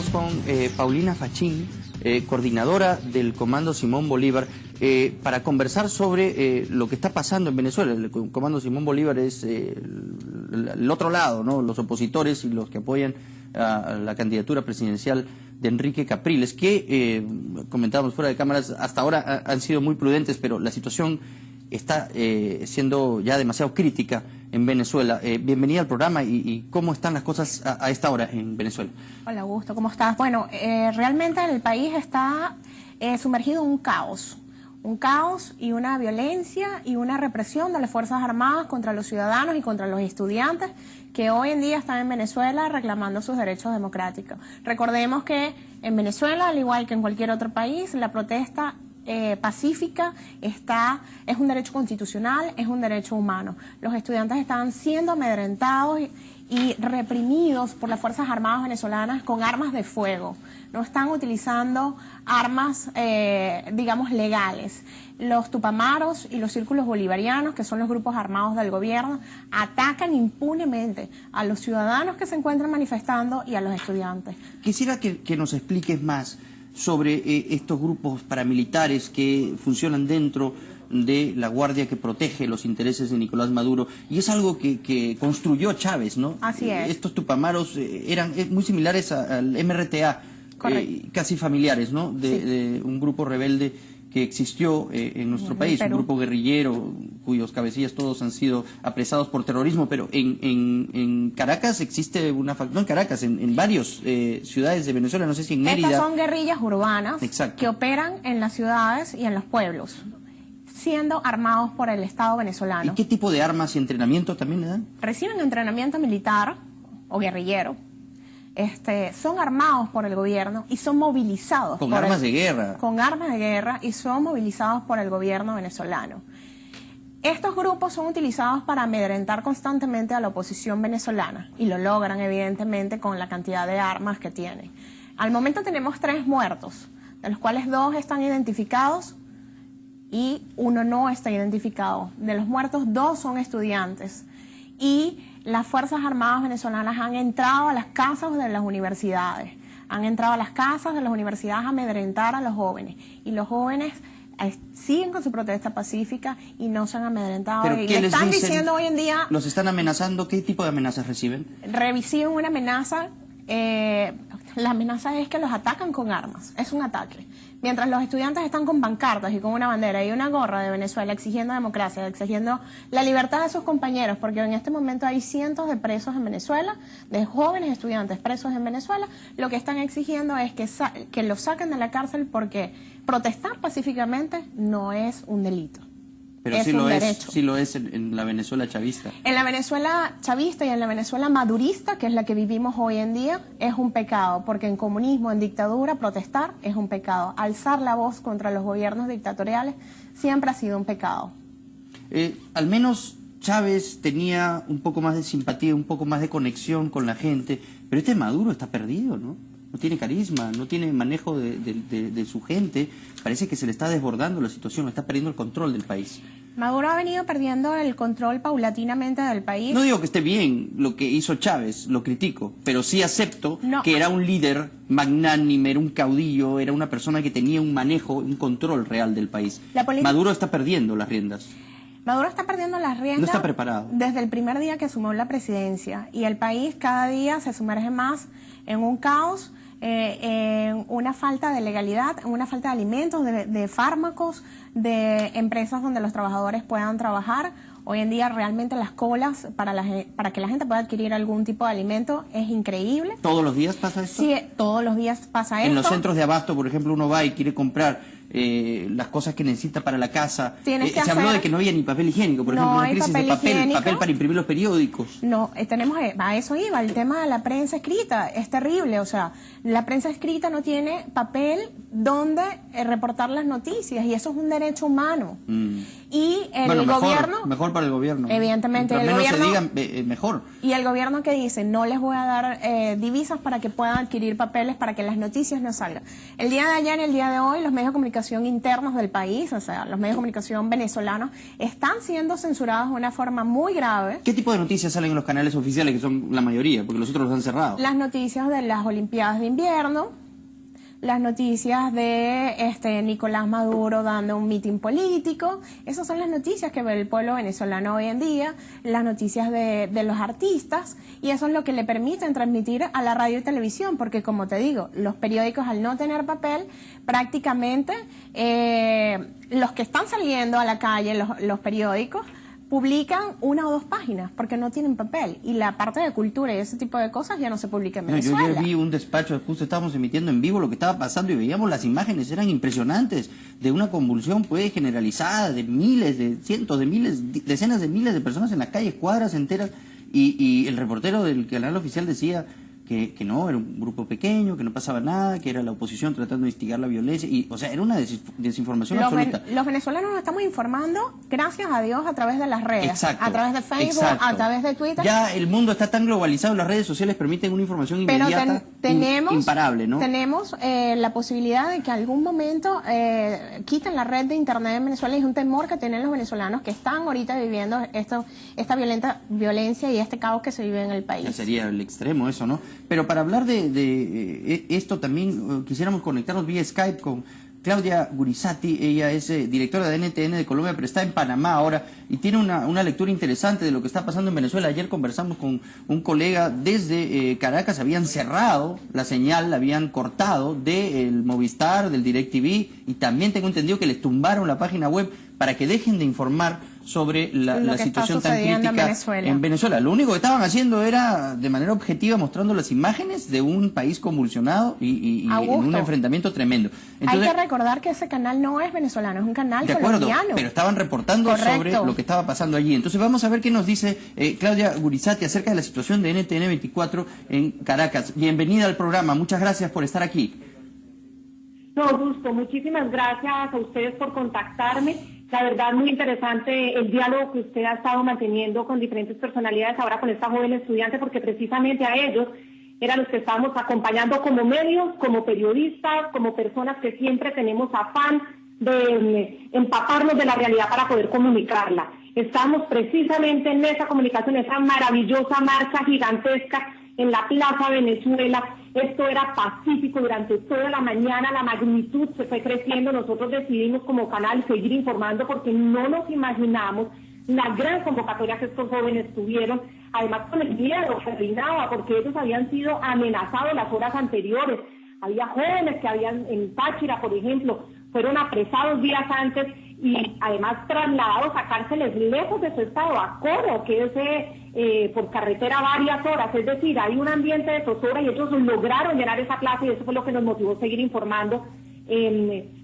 estamos con Paulina Fachín, coordinadora del Comando Simón Bolívar, para conversar sobre lo que está pasando en Venezuela. El Comando Simón Bolívar es el otro lado, ¿no? Los opositores y los que apoyan a la candidatura presidencial de Enrique Capriles, que comentábamos fuera de cámaras, hasta ahora han sido muy prudentes, pero la situación está siendo ya demasiado crítica en Venezuela. Bienvenida al programa y ¿cómo están las cosas a esta hora en Venezuela? Hola Augusto, ¿cómo estás? Bueno, realmente el país está sumergido en un caos y una violencia y una represión de las Fuerzas Armadas contra los ciudadanos y contra los estudiantes que hoy en día están en Venezuela reclamando sus derechos democráticos. Recordemos que en Venezuela, al igual que en cualquier otro país, la protesta pacífica es un derecho constitucional, es un derecho humano. Los estudiantes están siendo amedrentados y reprimidos por las Fuerzas Armadas venezolanas con armas de fuego. No están utilizando armas, digamos, legales. Los tupamaros y los círculos bolivarianos, que son los grupos armados del gobierno, atacan impunemente a los ciudadanos que se encuentran manifestando y a los estudiantes. Quisiera que nos expliques más sobre estos grupos paramilitares que funcionan dentro de la guardia que protege los intereses de Nicolás Maduro, y es algo que construyó Chávez, ¿no? Así es. Estos tupamaros eran muy similares al MRTA, casi familiares, ¿no? De un grupo rebelde que existió en nuestro país, un grupo guerrillero cuyos cabecillas todos han sido apresados por terrorismo, pero en Caracas existe una no en Caracas, en varias ciudades de Venezuela, no sé si en Mérida. Estas son guerrillas urbanas. Exacto. Que operan en las ciudades y en los pueblos, siendo armados por el Estado venezolano. ¿Y qué tipo de armas y entrenamiento también le dan? Reciben entrenamiento militar o guerrillero. Son armados por el gobierno y son movilizados. Con armas de guerra. Con armas de guerra y son movilizados por el gobierno venezolano. Estos grupos son utilizados para amedrentar constantemente a la oposición venezolana y lo logran evidentemente con la cantidad de armas que tienen. Al momento tenemos 3 muertos, de los cuales 2 están identificados y 1 no está identificado. De los muertos, 2 son estudiantes. Y las Fuerzas Armadas venezolanas han entrado a las casas de las universidades, a amedrentar a los jóvenes. Y los jóvenes siguen con su protesta pacífica y no se han amedrentado. ¿Pero y qué les están dicen? diciendo hoy en día... ¿Los están amenazando? ¿Qué tipo de amenazas reciben? Reciben una amenaza. La amenaza es que los atacan con armas. Es un ataque. Mientras los estudiantes están con pancartas y con una bandera y una gorra de Venezuela exigiendo democracia, exigiendo la libertad de sus compañeros, porque en este momento hay cientos de presos en Venezuela, de jóvenes estudiantes presos en Venezuela, lo que están exigiendo es que los saquen de la cárcel porque protestar pacíficamente no es un delito. Pero sí lo es en la Venezuela chavista. En la Venezuela chavista y en la Venezuela madurista, que es la que vivimos hoy en día, es un pecado, porque en comunismo, en dictadura, protestar es un pecado. Alzar la voz contra los gobiernos dictatoriales siempre ha sido un pecado. Al menos Chávez tenía un poco más de simpatía, un poco más de conexión con la gente, pero este Maduro está perdido, ¿no? No tiene carisma, no tiene manejo de su gente. Parece que se le está desbordando la situación, está perdiendo el control del país. Maduro ha venido perdiendo el control paulatinamente del país. No digo que esté bien lo que hizo Chávez, lo critico, pero sí acepto que era un líder magnánime, era un caudillo, era una persona que tenía un manejo, un control real del país. Maduro está perdiendo las riendas. Maduro está perdiendo las riendas. No está preparado. Desde el primer día que asumió la presidencia, y el país cada día se sumerge más en un caos, en una falta de legalidad, en una falta de alimentos, de fármacos, de empresas donde los trabajadores puedan trabajar. Hoy en día realmente las colas para que la gente pueda adquirir algún tipo de alimento es increíble. ¿Todos los días pasa esto? Sí, todos los días pasa esto. En los centros de abasto, por ejemplo, uno va y quiere comprar las cosas que necesita para la casa. Se habló de que no había ni papel higiénico, por ejemplo, una crisis de papel para imprimir los periódicos. No, a eso iba, el tema de la prensa escrita, es terrible, o sea, la prensa escrita no tiene papel donde reportar las noticias, y eso es un derecho humano. Y el bueno, gobierno... Mejor para el gobierno. Evidentemente, el gobierno... se diga, mejor. Y el gobierno que dice, no les voy a dar divisas para que puedan adquirir papeles, para que las noticias no salgan. El día de ayer y el día de hoy, los medios de comunicación internos del país, o sea, los medios de comunicación venezolanos, están siendo censurados de una forma muy grave. ¿Qué tipo de noticias salen en los canales oficiales, que son la mayoría, porque los otros los han cerrado? Las noticias de las Olimpiadas de invierno, las noticias de Nicolás Maduro dando un mitin político. Esas son las noticias que ve el pueblo venezolano hoy en día, las noticias de los artistas, y eso es lo que le permiten transmitir a la radio y televisión, porque como te digo, los periódicos, al no tener papel, prácticamente los que están saliendo a la calle, los periódicos, publican 1 o 2 páginas porque no tienen papel, y la parte de cultura y ese tipo de cosas ya no se publica en Venezuela. Yo ya vi un despacho, justo estábamos emitiendo en vivo lo que estaba pasando y veíamos las imágenes, eran impresionantes, de una convulsión pues generalizada, de miles, de cientos de miles, decenas de miles de personas en las calles, cuadras enteras, y el reportero del canal oficial decía que no, era un grupo pequeño, que no pasaba nada, que era la oposición tratando de instigar la violencia, y, o sea, era una desinformación absoluta. Los venezolanos nos estamos informando, gracias a Dios, a través de las redes, exacto, a través de Facebook, exacto. a través de Twitter. Ya el mundo está tan globalizado, las redes sociales permiten una información inmediata, imparable, ¿no? Tenemos la posibilidad de que algún momento quiten la red de internet en Venezuela, y es un temor que tienen los venezolanos que están ahorita viviendo esta violenta violencia y este caos que se vive en el país. Ya sería el extremo eso, ¿no? Pero para hablar de esto también quisiéramos conectarnos vía Skype con Claudia Gurizati. Ella es directora de NTN de Colombia, pero está en Panamá ahora y tiene una lectura interesante de lo que está pasando en Venezuela. Ayer conversamos con un colega desde Caracas, habían cerrado la señal, la habían cortado del Movistar, del DirecTV, y también tengo entendido que les tumbaron la página web para que dejen de informar sobre la situación tan crítica en Venezuela. Lo único que estaban haciendo era, de manera objetiva, mostrando las imágenes de un país convulsionado y en un enfrentamiento tremendo. Entonces, hay que recordar que ese canal no es venezolano, es un canal colombiano. De acuerdo, pero estaban reportando sobre lo que estaba pasando allí. Entonces vamos a ver qué nos dice Claudia Gurizati acerca de la situación de NTN 24 en Caracas. Bienvenida al programa, muchas gracias por estar aquí. No, gusto, muchísimas gracias a ustedes por contactarme. La verdad, muy interesante el diálogo que usted ha estado manteniendo con diferentes personalidades ahora con esta joven estudiante, porque precisamente a ellos eran los que estábamos acompañando como medios, como periodistas, como personas que siempre tenemos afán de empaparnos de la realidad para poder comunicarla. Estamos precisamente en esa comunicación, esa maravillosa marcha gigantesca en la Plaza Venezuela. Esto era pacífico durante toda la mañana, la magnitud se fue creciendo. Nosotros decidimos como canal seguir informando porque no nos imaginamos la gran convocatoria que estos jóvenes tuvieron, además con el miedo que reinaba, porque ellos habían sido amenazados las horas anteriores. Había jóvenes que habían, en Táchira, por ejemplo, fueron apresados días antes y además trasladados a cárceles lejos de su estado, a Coro, que es por carretera varias horas. Es decir, hay un ambiente de zozobra y ellos lograron llenar esa plaza, y eso fue lo que nos motivó a seguir informando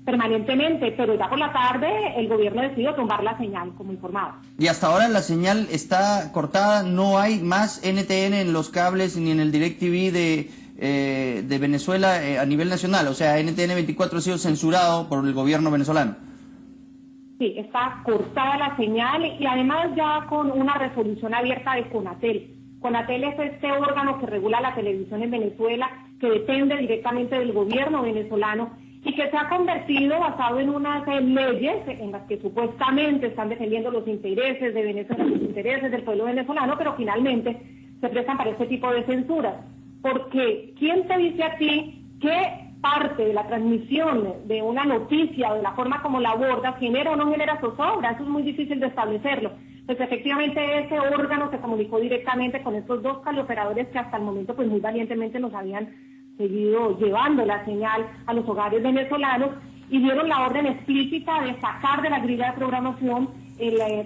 permanentemente. Pero ya por la tarde el gobierno decidió tumbar la señal, como informaba. Y hasta ahora la señal está cortada, no hay más NTN en los cables ni en el DirecTV de Venezuela a nivel nacional. O sea, NTN 24 ha sido censurado por el gobierno venezolano. Sí, está cortada la señal y además ya con una resolución abierta de CONATEL. CONATEL es este órgano que regula la televisión en Venezuela, que depende directamente del gobierno venezolano y que se ha convertido, basado en unas leyes en las que supuestamente están defendiendo los intereses de Venezuela, los intereses del pueblo venezolano, pero finalmente se prestan para este tipo de censuras. Porque ¿quién te dice a ti qué parte de la transmisión de una noticia o de la forma como la aborda genera o no genera zozobra? Eso es muy difícil de establecerlo. Pues efectivamente ese órgano se comunicó directamente con estos dos caleoperadores que hasta el momento pues muy valientemente nos habían seguido llevando la señal a los hogares venezolanos y dieron la orden explícita de sacar de la grilla de programación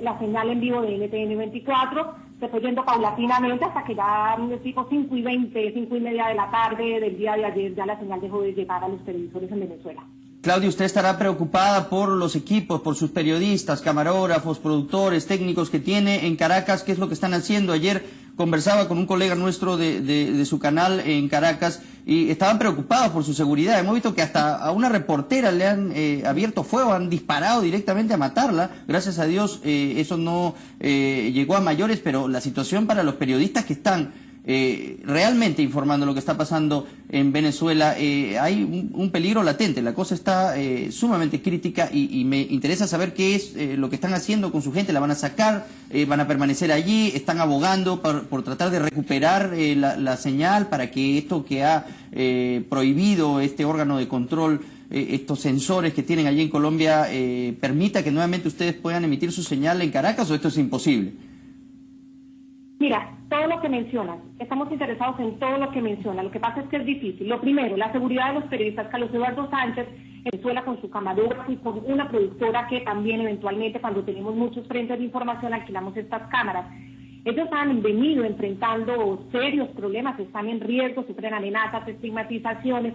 la señal en vivo de NTN 24. Se fue yendo paulatinamente hasta que ya tipo 5:20, 5:30 de la tarde del día de ayer ya la señal dejó de llegar a los televisores en Venezuela. Claudia, usted estará preocupada por los equipos, por sus periodistas, camarógrafos, productores, técnicos que tiene en Caracas. ¿Qué es lo que están haciendo? Ayer conversaba con un colega nuestro de su canal en Caracas y estaban preocupados por su seguridad. Hemos visto que hasta a una reportera le han abierto fuego, han disparado directamente a matarla. Gracias a Dios eso no llegó a mayores, pero la situación para los periodistas que están realmente informando lo que está pasando en Venezuela, hay un peligro latente. La cosa está sumamente crítica y me interesa saber qué es lo que están haciendo con su gente. ¿La van a sacar? ¿Van a permanecer allí? ¿Están abogando por tratar de recuperar la señal para que esto que ha prohibido este órgano de control, estos sensores que tienen allí en Colombia, permita que nuevamente ustedes puedan emitir su señal en Caracas, o esto es imposible? Mira, todo lo que mencionas, estamos interesados en todo lo que mencionas. Lo que pasa es que es difícil. Lo primero, la seguridad de los periodistas. Carlos Eduardo Sánchez en Venezuela con su camarógrafo y con una productora que también eventualmente, cuando tenemos muchos frentes de información, alquilamos estas cámaras. Ellos han venido enfrentando serios problemas, están en riesgo, sufren amenazas, estigmatizaciones,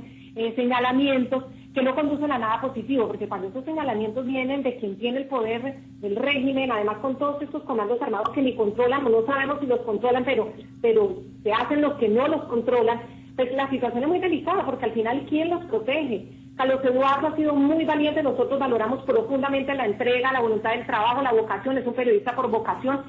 señalamientos que no conducen a nada positivo, porque cuando esos señalamientos vienen de quien tiene el poder del régimen, además con todos estos comandos armados que ni controlan o no sabemos si los controlan, pero se hacen los que no los controlan, pues la situación es muy delicada, porque al final, ¿quién los protege? Carlos Eduardo ha sido muy valiente, nosotros valoramos profundamente la entrega, la voluntad del trabajo, la vocación, es un periodista por vocación,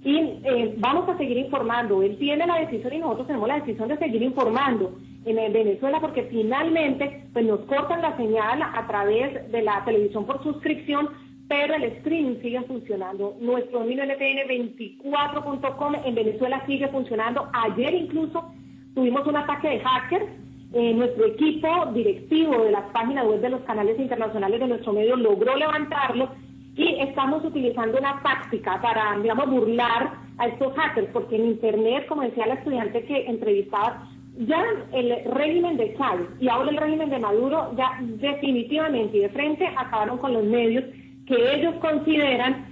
y vamos a seguir informando. Él tiene la decisión y nosotros tenemos la decisión de seguir informando en Venezuela, porque finalmente pues nos cortan la señal a través de la televisión por suscripción, pero el streaming sigue funcionando. Nuestro dominio NTN24.com en Venezuela sigue funcionando. Ayer incluso tuvimos un ataque de hackers. Nuestro equipo directivo de las páginas web de los canales internacionales de nuestro medio logró levantarlo, y estamos utilizando una táctica para, digamos, burlar a estos hackers, porque en Internet, como decía la estudiante que entrevistaba, ya el régimen de Chávez y ahora el régimen de Maduro ya definitivamente y de frente acabaron con los medios que ellos consideran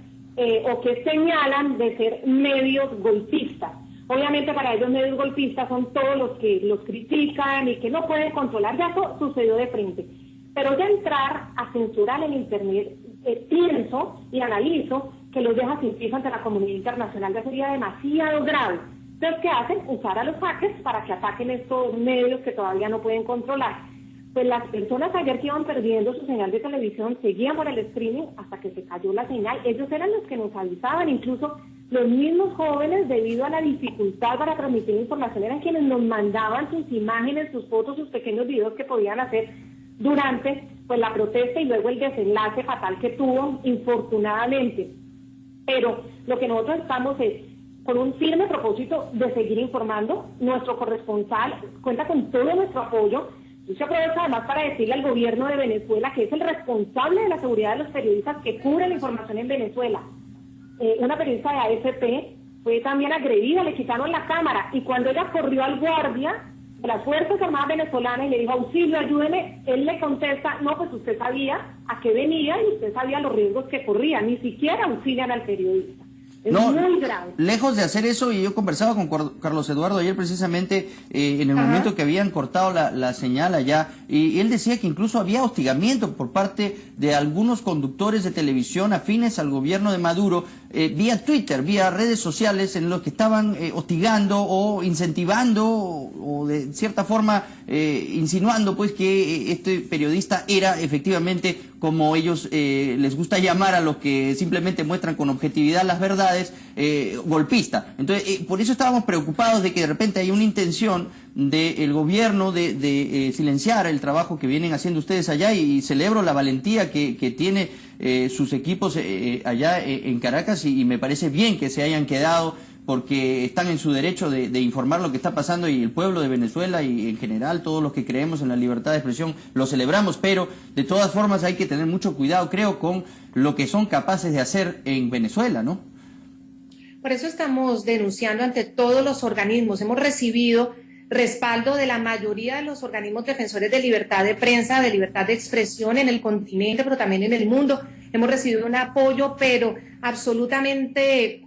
o que señalan de ser medios golpistas. Obviamente para ellos medios golpistas son todos los que los critican y que no pueden controlar, ya eso sucedió de frente. Pero ya entrar a censurar en Internet, pienso y analizo que los deja sin piso ante la comunidad internacional, ya sería demasiado grave. Entonces, ¿qué hacen? Usar a los hackers para que ataquen estos medios que todavía no pueden controlar. Pues las personas ayer que iban perdiendo su señal de televisión seguían por el streaming hasta que se cayó la señal. Ellos eran los que nos avisaban, incluso los mismos jóvenes, debido a la dificultad para transmitir información, eran quienes nos mandaban sus imágenes, sus fotos, sus pequeños videos que podían hacer durante pues la protesta y luego el desenlace fatal que tuvo, infortunadamente. Pero lo que nosotros estamos es con un firme propósito de seguir informando. Nuestro corresponsal cuenta con todo nuestro apoyo. Yo se aprovecho además para decirle al gobierno de Venezuela, que es el responsable de la seguridad de los periodistas que cubren la información en Venezuela. Una periodista de AFP fue también agredida, le quitaron la cámara, y cuando ella corrió al guardia de las Fuerzas Armadas venezolanas y le dijo, auxilio, ayúdeme, él le contesta, no, pues usted sabía a qué venía y usted sabía los riesgos que corría, ni siquiera auxilian al periodista. Es muy grave. Lejos de hacer eso, y yo conversaba con Carlos Eduardo ayer precisamente en el momento que habían cortado la señal allá, y él decía que incluso había hostigamiento por parte de algunos conductores de televisión afines al gobierno de Maduro, vía Twitter, vía redes sociales, en los que estaban hostigando o incentivando o de cierta forma insinuando pues que este periodista era efectivamente, como ellos les gusta llamar a los que simplemente muestran con objetividad las verdades, golpista. Entonces, por eso estábamos preocupados de que de repente hay una intención del gobierno de silenciar el trabajo que vienen haciendo ustedes allá, y celebro la valentía que tiene sus equipos allá en Caracas, y me parece bien que se hayan quedado, porque están en su derecho de informar lo que está pasando, y el pueblo de Venezuela y en general todos los que creemos en la libertad de expresión lo celebramos, pero de todas formas hay que tener mucho cuidado, creo, con lo que son capaces de hacer en Venezuela, ¿no? Por eso estamos denunciando ante todos los organismos. Hemos recibido respaldo de la mayoría de los organismos defensores de libertad de prensa, de libertad de expresión en el continente, pero también en el mundo. Hemos recibido un apoyo, pero absolutamente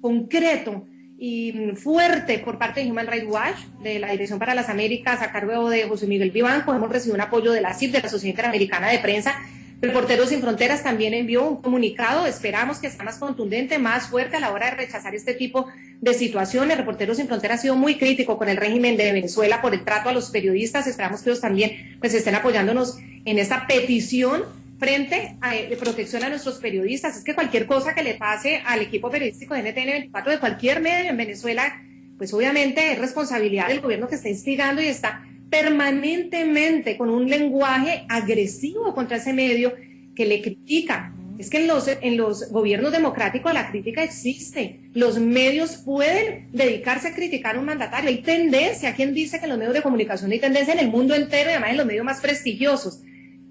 concreto y fuerte por parte de Human Rights Watch, de la Dirección para las Américas, a cargo de José Miguel Vivanco. Hemos recibido un apoyo de la CIP, de la Sociedad Interamericana de Prensa, Reporteros Sin Fronteras también envió un comunicado, esperamos que sea más contundente, más fuerte a la hora de rechazar este tipo de situaciones. Reporteros Sin Fronteras ha sido muy crítico con el régimen de Venezuela por el trato a los periodistas, esperamos que ellos también pues estén apoyándonos en esta petición frente a protección a nuestros periodistas. Es que cualquier cosa que le pase al equipo periodístico de NTN 24 de cualquier medio en Venezuela, pues obviamente es responsabilidad del gobierno que está instigando y está permanentemente con un lenguaje agresivo contra ese medio que le critica. Es que en los gobiernos democráticos la crítica existe. Los medios pueden dedicarse a criticar a un mandatario. Hay tendencia, quien dice que en los medios de comunicación hay tendencia en el mundo entero y además en los medios más prestigiosos.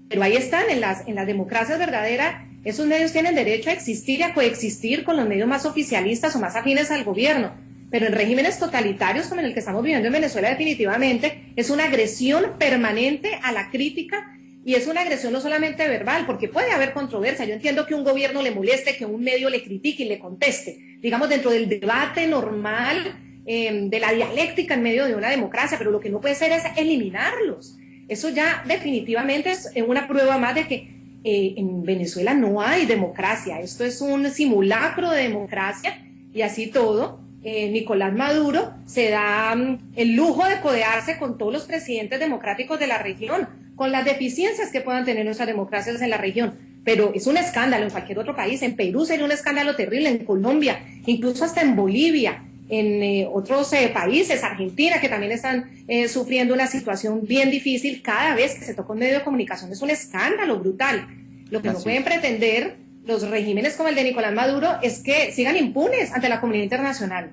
Pero ahí están, en las democracias verdaderas, esos medios tienen derecho a existir y a coexistir con los medios más oficialistas o más afines al gobierno. Pero en regímenes totalitarios como en el que estamos viviendo en Venezuela definitivamente es una agresión permanente a la crítica y es una agresión no solamente verbal, porque puede haber controversia. Yo entiendo que un gobierno le moleste, que un medio le critique y le conteste, digamos dentro del debate normal, de la dialéctica en medio de una democracia, pero lo que no puede ser es eliminarlos. Eso ya definitivamente es una prueba más de que en Venezuela no hay democracia. Esto es un simulacro de democracia y así todo. Nicolás Maduro se da el lujo de codearse con todos los presidentes democráticos de la región, con las deficiencias que puedan tener nuestras democracias en la región. Pero es un escándalo en cualquier otro país. En Perú sería un escándalo terrible, en Colombia, incluso hasta en Bolivia, en otros países, Argentina, que también están sufriendo una situación bien difícil. Cada vez que se toca un medio de comunicación es un escándalo brutal. Lo que no pueden pretender los regímenes como el de Nicolás Maduro es que sigan impunes ante la comunidad internacional.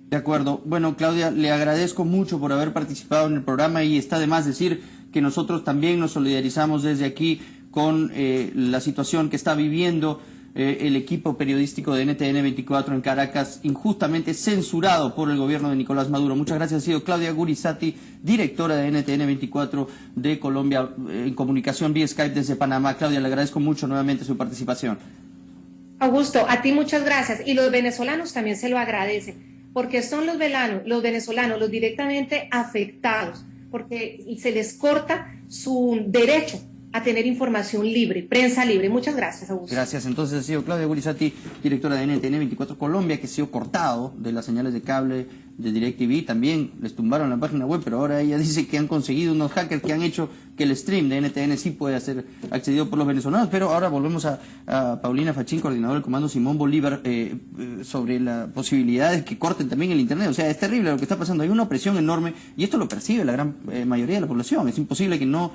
De acuerdo. Bueno, Claudia, le agradezco mucho por haber participado en el programa y está de más decir que nosotros también nos solidarizamos desde aquí con la situación que está viviendo el equipo periodístico de NTN 24 en Caracas, injustamente censurado por el gobierno de Nicolás Maduro. Muchas gracias. Ha sido Claudia Gurizati, directora de NTN 24 de Colombia, en comunicación vía Skype desde Panamá. Claudia, le agradezco mucho nuevamente su participación. Augusto, a ti muchas gracias. Y los venezolanos también se lo agradecen, porque son los venezolanos los directamente afectados, porque se les corta su derecho a tener información libre, prensa libre. Muchas gracias, Augusto. Gracias. Entonces ha sido Claudia Gurizati, directora de NTN 24 Colombia, que ha sido cortado de las señales de cable de DirecTV. También les tumbaron la página web, pero ahora ella dice que han conseguido unos hackers que han hecho que el stream de NTN sí pueda ser accedido por los venezolanos. Pero ahora volvemos a Paulina Fachín, coordinadora del Comando Simón Bolívar, sobre la posibilidad de que corten también el Internet. O sea, es terrible lo que está pasando. Hay una opresión enorme y esto lo percibe la gran mayoría de la población. Es imposible que no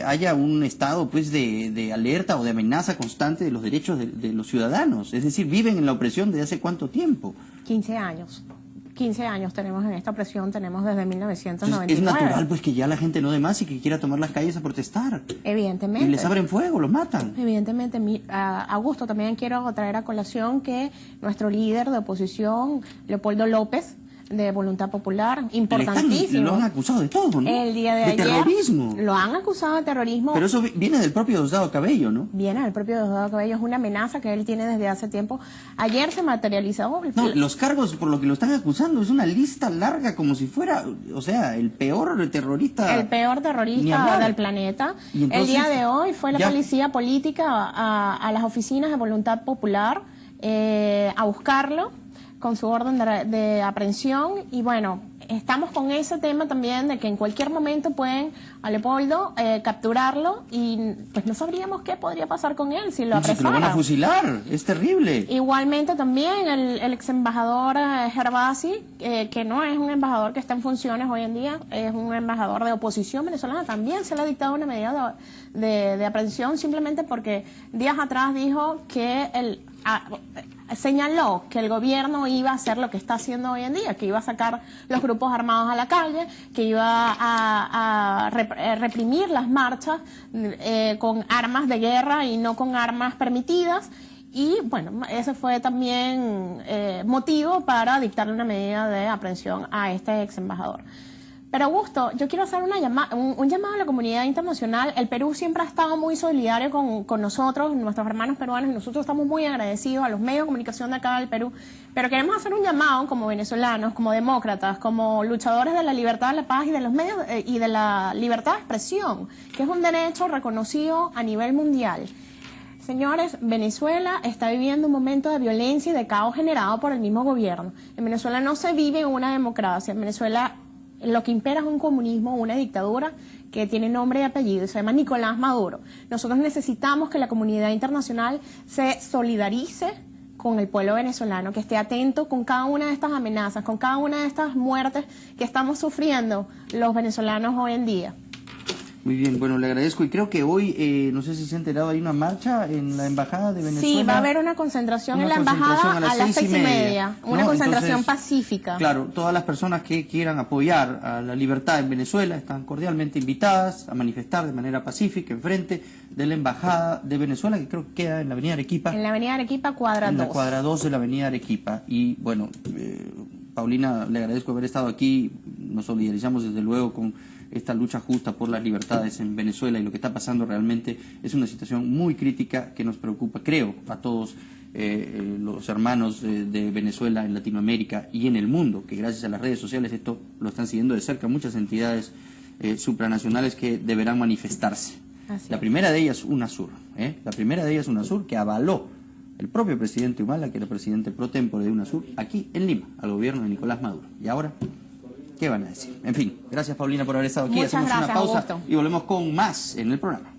haya un estado pues de alerta o de amenaza constante de los derechos de los ciudadanos. Es decir, viven en la opresión desde hace ¿cuánto tiempo? 15 años. 15 años tenemos en esta opresión, tenemos desde 1999. Es natural pues que ya la gente no dé más y que quiera tomar las calles a protestar. Evidentemente. Y les abren fuego, los matan. Evidentemente. Augusto, también quiero traer a colación que nuestro líder de oposición, Leopoldo López, de Voluntad Popular, importantísimo. Lo han acusado de todo, ¿no? El día de ayer. Terrorismo. Lo han acusado de terrorismo. Pero eso viene del propio Diosdado Cabello, ¿no? Viene del propio Diosdado Cabello, es una amenaza que él tiene desde hace tiempo. Ayer se materializó. No, los cargos por lo que lo están acusando es una lista larga como si fuera, o sea, el peor terrorista. El peor terrorista del planeta. Entonces, el día de hoy fue la policía política a las oficinas de Voluntad Popular a buscarlo con su orden de aprehensión y bueno, estamos con ese tema también de que en cualquier momento pueden a Leopoldo capturarlo y pues no sabríamos qué podría pasar con él si lo apresaran. Lo van a fusilar, es terrible. Igualmente también el ex embajador Gervasi, que no es un embajador que está en funciones hoy en día, es un embajador de oposición venezolana, también se le ha dictado una medida de aprehensión simplemente porque días atrás dijo que señaló que el gobierno iba a hacer lo que está haciendo hoy en día, que iba a sacar los grupos armados a la calle, que iba a reprimir las marchas con armas de guerra y no con armas permitidas. Y bueno, ese fue también motivo para dictarle una medida de aprehensión a este ex embajador. Pero Augusto, yo quiero hacer un llamado a la comunidad internacional. El Perú siempre ha estado muy solidario con nosotros, nuestros hermanos peruanos, y nosotros estamos muy agradecidos a los medios de comunicación de acá del Perú. Pero queremos hacer un llamado como venezolanos, como demócratas, como luchadores de la libertad, de la paz y de los medios y de la libertad de expresión, que es un derecho reconocido a nivel mundial. Señores, Venezuela está viviendo un momento de violencia y de caos generado por el mismo gobierno. En Venezuela no se vive en una democracia. En Venezuela lo que impera es un comunismo, una dictadura que tiene nombre y apellido, se llama Nicolás Maduro. Nosotros necesitamos que la comunidad internacional se solidarice con el pueblo venezolano, que esté atento con cada una de estas amenazas, con cada una de estas muertes que estamos sufriendo los venezolanos hoy en día. Muy bien, bueno, le agradezco. Y creo que hoy, no sé si se ha enterado, hay una marcha en la Embajada de Venezuela. Sí, va a haber una concentración en la Embajada a las 6:30. Una concentración Entonces, pacífica. Claro, todas las personas que quieran apoyar a la libertad en Venezuela están cordialmente invitadas a manifestar de manera pacífica enfrente de la Embajada de Venezuela, que creo que queda en la Avenida Arequipa. En la Avenida Arequipa, cuadra 2. En la cuadra 2 de la Avenida Arequipa. Y bueno, Paulina, le agradezco haber estado aquí. Nos solidarizamos desde luego con esta lucha justa por las libertades en Venezuela, y lo que está pasando realmente es una situación muy crítica que nos preocupa, creo, a todos los hermanos de Venezuela en Latinoamérica y en el mundo, que gracias a las redes sociales esto lo están siguiendo de cerca muchas entidades supranacionales que deberán manifestarse. La primera de ellas, UNASUR, la primera de ellas, UNASUR, que avaló el propio presidente Humala, que era presidente pro tempore de UNASUR, aquí en Lima, al gobierno de Nicolás Maduro. Y ahora, ¿qué van a decir? En fin, gracias Paulina por haber estado aquí. Muchas Hacemos gracias, una pausa Augusto. y volvemos con más en el programa.